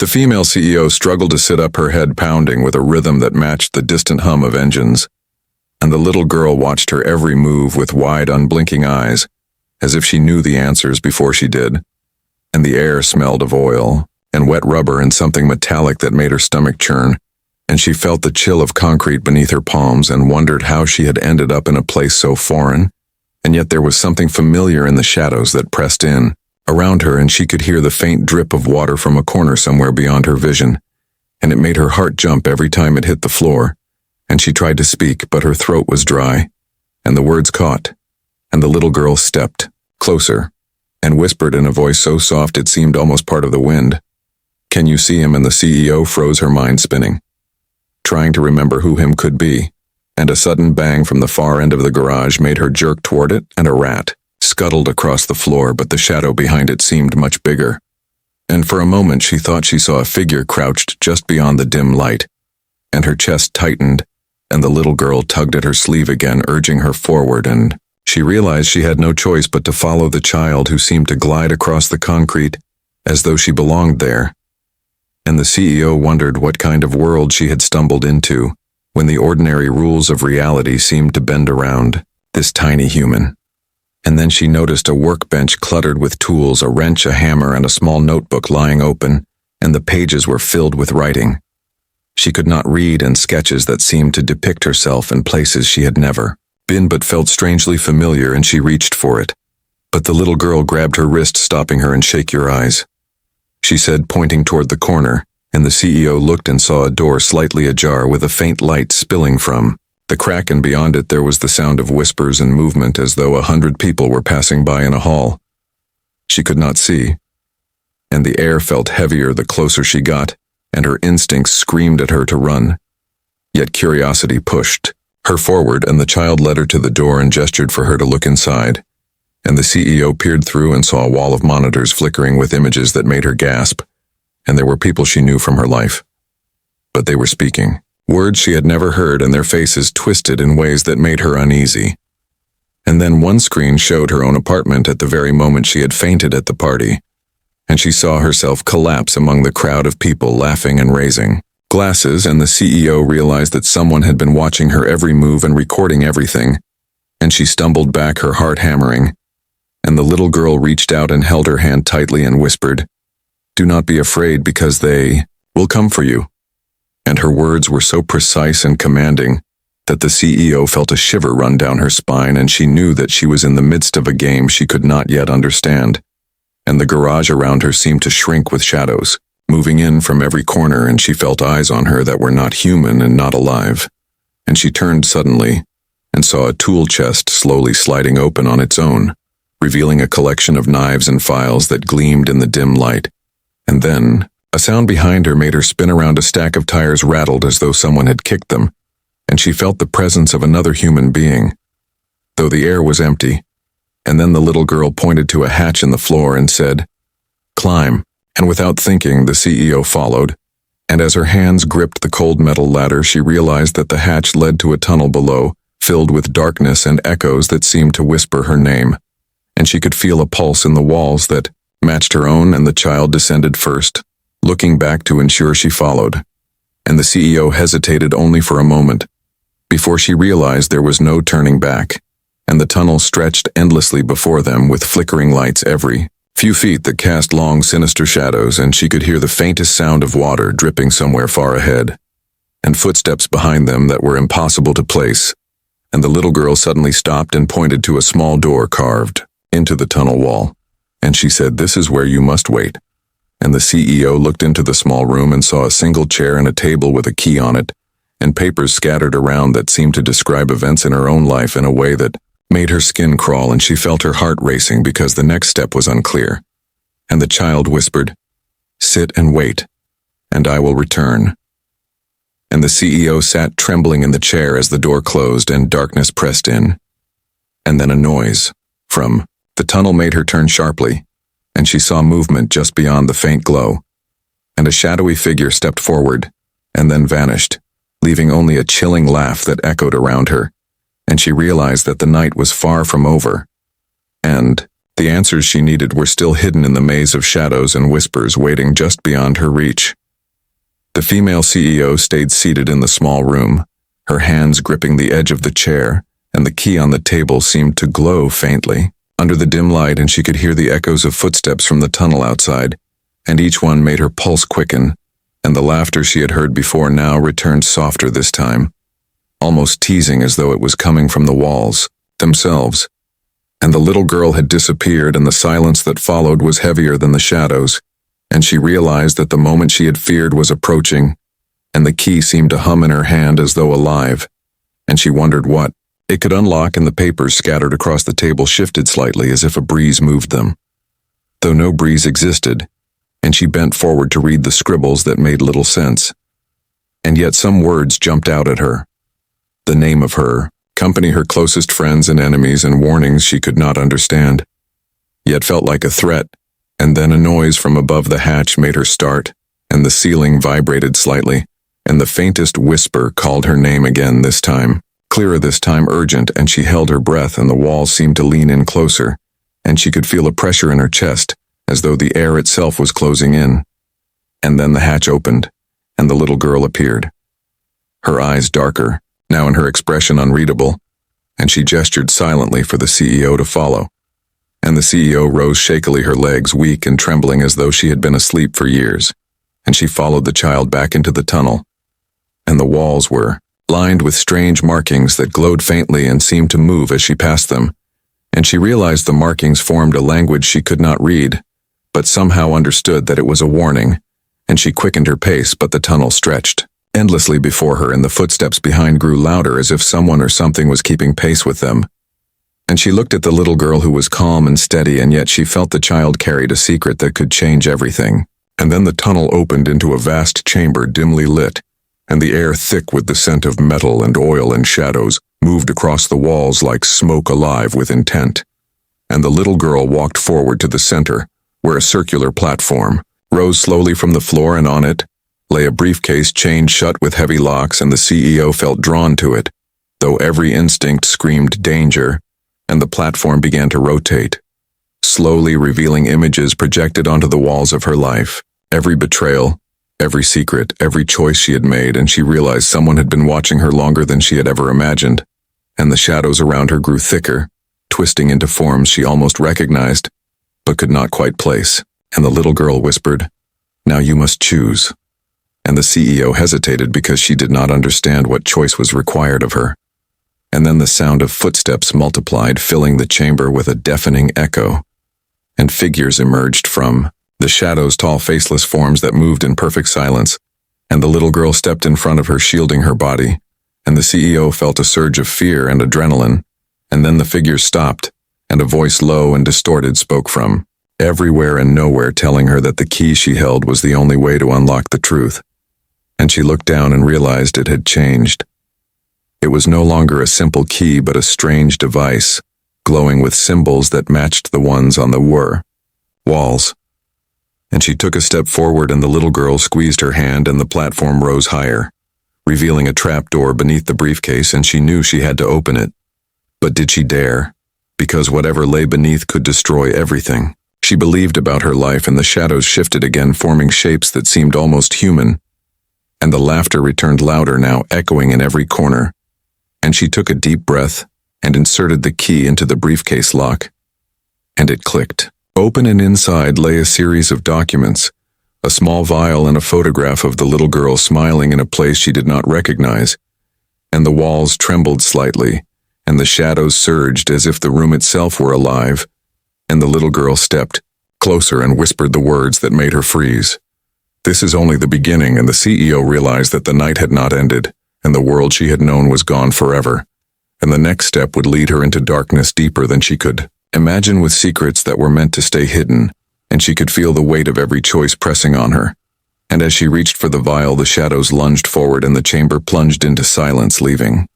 The female CEO struggled to sit up, her head pounding with a rhythm that matched the distant hum of engines, and the little girl watched her every move with wide, unblinking eyes, as if she knew the answers before she did. And the air smelled of oil, and wet rubber, and something metallic that made her stomach churn, and she felt the chill of concrete beneath her palms and wondered how she had ended up in a place so foreign, and yet there was something familiar in the shadows that pressed in around her, and she could hear the faint drip of water from a corner somewhere beyond her vision, and it made her heart jump every time it hit the floor, and she tried to speak, but her throat was dry, and the words caught, and the little girl stepped closer and whispered in a voice so soft it seemed almost part of the wind, "Can you see him?" And the CEO froze, her mind spinning, trying to remember who him could be, and a sudden bang from the far end of the garage made her jerk toward it, and a rat scuttled across the floor, but the shadow behind it seemed much bigger. And for a moment she thought she saw a figure crouched just beyond the dim light, and her chest tightened, and the little girl tugged at her sleeve again, urging her forward, and she realized she had no choice but to follow the child who seemed to glide across the concrete as though she belonged there. And the CEO wondered what kind of world she had stumbled into when the ordinary rules of reality seemed to bend around this tiny human. And then she noticed a workbench cluttered with tools, a wrench, a hammer, and a small notebook lying open, and the pages were filled with writing. She could not read, and sketches that seemed to depict herself in places she had never been but felt strangely familiar, and she reached for it. But the little girl grabbed her wrist, stopping her, and "Shake your eyes," she said, pointing toward the corner, and the CEO looked and saw a door slightly ajar with a faint light spilling from the crack, and beyond it there was the sound of whispers and movement as though 100 people were passing by in a hall. She could not see, and the air felt heavier the closer she got, and her instincts screamed at her to run. Yet curiosity pushed her forward, and the child led her to the door and gestured for her to look inside. And the CEO peered through and saw a wall of monitors flickering with images that made her gasp, and there were people she knew from her life. But they were speaking words she had never heard, and their faces twisted in ways that made her uneasy. And then one screen showed her own apartment at the very moment she had fainted at the party, and she saw herself collapse among the crowd of people laughing and raising glasses, and the CEO realized that someone had been watching her every move and recording everything, and she stumbled back, her heart hammering, and the little girl reached out and held her hand tightly and whispered, "Do not be afraid, because they will come for you." And her words were so precise and commanding that the CEO felt a shiver run down her spine, and she knew that she was in the midst of a game she could not yet understand. And the garage around her seemed to shrink with shadows, moving in from every corner, and she felt eyes on her that were not human and not alive. And she turned suddenly and saw a tool chest slowly sliding open on its own, revealing a collection of knives and files that gleamed in the dim light. And then a sound behind her made her spin around. A stack of tires rattled as though someone had kicked them, and she felt the presence of another human being, though the air was empty. And then the little girl pointed to a hatch in the floor and said, "Climb." And without thinking, the CEO followed, and as her hands gripped the cold metal ladder, she realized that the hatch led to a tunnel below, filled with darkness and echoes that seemed to whisper her name. And she could feel a pulse in the walls that matched her own, and the child descended first, looking back to ensure she followed. And the CEO hesitated only for a moment, before she realized there was no turning back, and the tunnel stretched endlessly before them with flickering lights every few feet that cast long, sinister shadows, and she could hear the faintest sound of water dripping somewhere far ahead, and footsteps behind them that were impossible to place. And the little girl suddenly stopped and pointed to a small door carved into the tunnel wall, and she said, "This is where you must wait." And the CEO looked into the small room and saw a single chair and a table with a key on it, and papers scattered around that seemed to describe events in her own life in a way that made her skin crawl, and she felt her heart racing because the next step was unclear. And the child whispered, "Sit and wait, and I will return." And the CEO sat trembling in the chair as the door closed and darkness pressed in. And then a noise from the tunnel made her turn sharply, and she saw movement just beyond the faint glow, and a shadowy figure stepped forward and then vanished, leaving only a chilling laugh that echoed around her. And she realized that the night was far from over, and The answers she needed were still hidden in the maze of shadows and whispers waiting just beyond her reach. The female CEO stayed seated in the small room, her hands gripping the edge of the chair, and the key on the table seemed to glow faintly under the dim light, and she could hear the echoes of footsteps from the tunnel outside, and each one made her pulse quicken, and the laughter she had heard before now returned softer this time, almost teasing as though it was coming from the walls themselves. And the little girl had disappeared, and the silence that followed was heavier than the shadows, and she realized that the moment she had feared was approaching, and the key seemed to hum in her hand as though alive, and she wondered what it could unlock, and the papers scattered across the table shifted slightly as if a breeze moved them, though no breeze existed, and she bent forward to read the scribbles that made little sense. And yet some words jumped out at her. The name of her company, her closest friends and enemies, and warnings she could not understand, yet felt like a threat. And then a noise from above the hatch made her start, and the ceiling vibrated slightly, and the faintest whisper called her name again, this time clearer, this time urgent, and she held her breath, and the walls seemed to lean in closer, and she could feel a pressure in her chest, as though the air itself was closing in. And then the hatch opened, and the little girl appeared, her eyes darker, now in her expression unreadable, and she gestured silently for the CEO to follow. And the CEO rose shakily, her legs weak and trembling as though she had been asleep for years, and she followed the child back into the tunnel. And the walls were lined with strange markings that glowed faintly and seemed to move as she passed them, and she realized the markings formed a language she could not read, but somehow understood that it was a warning, and she quickened her pace, but the tunnel stretched endlessly before her, and the footsteps behind grew louder as if someone or something was keeping pace with them. And she looked at the little girl, who was calm and steady, and yet she felt the child carried a secret that could change everything. And then the tunnel opened into a vast chamber dimly lit, and the air, thick with the scent of metal and oil and shadows, moved across the walls like smoke, alive with intent. And the little girl walked forward to the center, where a circular platform rose slowly from the floor, and on it lay a briefcase chained shut with heavy locks, and the CEO felt drawn to it, though every instinct screamed danger, and the platform began to rotate, slowly revealing images projected onto the walls of her life, every betrayal, every secret, every choice she had made, and she realized someone had been watching her longer than she had ever imagined, and the shadows around her grew thicker, twisting into forms she almost recognized, but could not quite place, and the little girl whispered, "Now you must choose." And the CEO hesitated because she did not understand what choice was required of her. And then the sound of footsteps multiplied, filling the chamber with a deafening echo, and figures emerged from the shadows, tall, faceless forms that moved in perfect silence, and the little girl stepped in front of her, shielding her body, and the CEO felt a surge of fear and adrenaline, and then the figures stopped, and a voice, low and distorted, spoke from everywhere and nowhere, telling her that the key she held was the only way to unlock the truth. And she looked down and realized it had changed. It was no longer a simple key, but a strange device, glowing with symbols that matched the ones on the walls. And she took a step forward, and the little girl squeezed her hand, and the platform rose higher, revealing a trapdoor beneath the briefcase, and she knew she had to open it. But did she dare? Because whatever lay beneath could destroy everything she believed about her life, and the shadows shifted again, forming shapes that seemed almost human. And the laughter returned louder now, echoing in every corner. And she took a deep breath and inserted the key into the briefcase lock. And it clicked open, and inside lay a series of documents, a small vial and a photograph of the little girl smiling in a place she did not recognize. And the walls trembled slightly, and the shadows surged as if the room itself were alive. And the little girl stepped closer and whispered the words that made her freeze. This is only the beginning, and the CEO realized that the night had not ended, and the world she had known was gone forever, and the next step would lead her into darkness deeper than she could imagine, with secrets that were meant to stay hidden, and she could feel the weight of every choice pressing on her. And as she reached for the vial, the shadows lunged forward, and the chamber plunged into silence, leaving